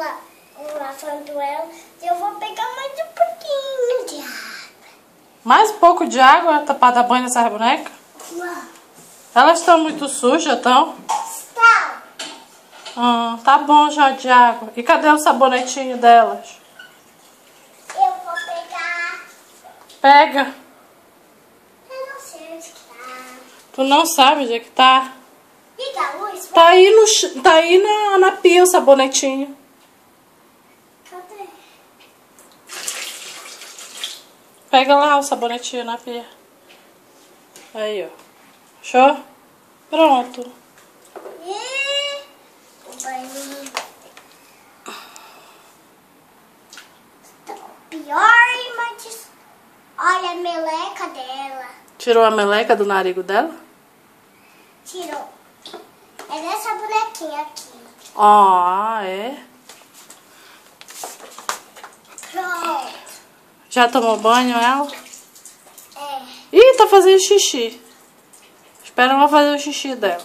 Lavando ela, eu vou pegar mais um pouquinho de água. Mais um pouco de água para dar banho nessas bonecas? Elas estão muito sujas, estão? Está. Tá bom já de água. E cadê o sabonetinho delas? Eu vou pegar. Pega. Eu não sei onde que tá. Tu não sabe onde é que tá? Liga a luz. Tá aí, tá aí na pia o sabonetinho. Cadê? Pega lá o sabonetinho na pia. Aí, ó. Show? Pronto. E o banho. Pior, mas olha a meleca dela. Tirou a meleca do narigo dela? Tirou. É dessa bonequinha aqui. Ah, é? Pronto. Já tomou banho ela? É. Ih, tá fazendo xixi. Espera ela fazer o xixi dela.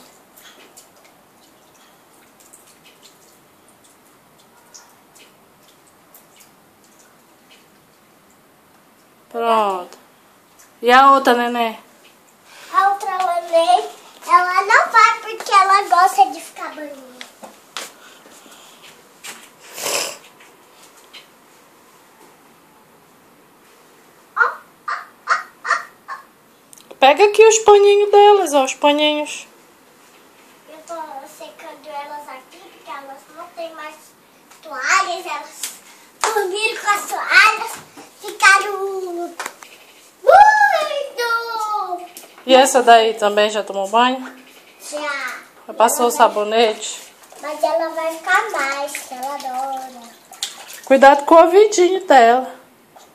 Pronto. E a outra, neném? A outra neném, ela não vai porque ela gosta de ficar banhando. Pega aqui os paninhos delas, ó, os paninhos. Eu tô secando elas aqui porque elas não têm mais toalhas. Elas dormiram com as toalhas, ficaram muito. E essa daí também já tomou banho? Já. Já passou o sabonete? Mas ela vai ficar mais, que ela adora. Cuidado com o ouvidinho dela.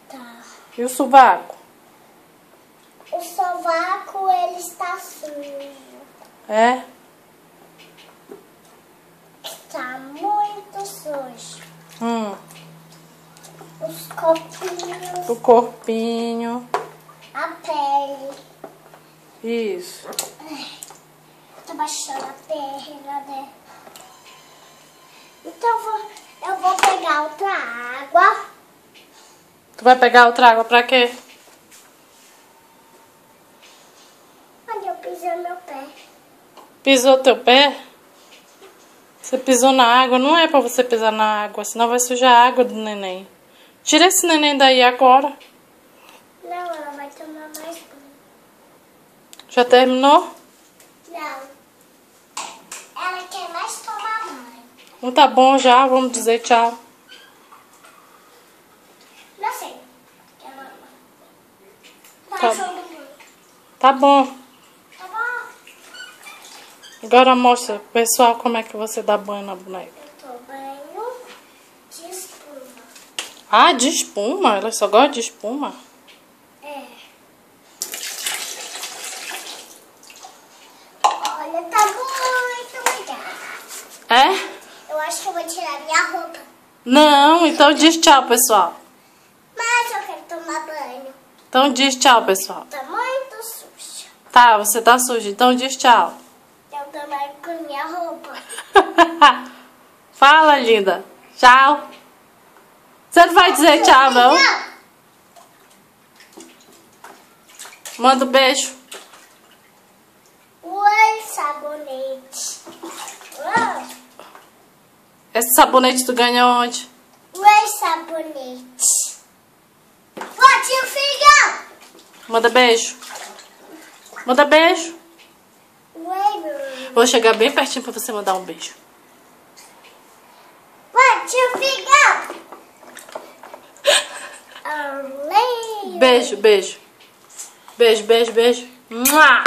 Tá. E o sovaco? O sovaco, ele está sujo. É? Está muito sujo. Os copinhos, O corpinho. a pele. Isso. Tô baixando a perna, né? Então eu vou pegar outra água. Tu vai pegar outra água pra quê? Onde eu pisei meu pé. Pisou teu pé? Você pisou na água? Não é pra você pisar na água, senão vai sujar a água do neném. Tira esse neném daí agora. Não, ela vai tomar mais banho. Já terminou? Não. Ela quer mais tomar banho. Não tá bom já, vamos dizer tchau. Não sei. Ela tá Tá. achando muito. Tá bom. Tá bom? Agora mostra pro pessoal como é que você dá banho na boneca. Eu tô banho de espuma. Ah, de espuma? Ela só gosta de espuma? É. Olha, tá muito legal. É? Eu acho que eu vou tirar minha roupa. Não, então diz tchau, pessoal. Mas eu quero tomar banho. Então diz tchau, pessoal. Tá muito sujo. Tá, você tá sujo, então diz tchau. Eu também com minha roupa. Fala, linda. Tchau. Você não vai dizer tchau, não? Manda um beijo. Oi, sabonete. Uau. Esse sabonete tu ganhou onde? Oi, sabonete. Ô, tio Filhão. Manda beijo. Manda beijo. Oi, meu. Vou chegar bem pertinho pra você mandar um beijo. Ô, tio Filhão. Olê. Beijo, beijo. Beijo, beijo, beijo. Mua!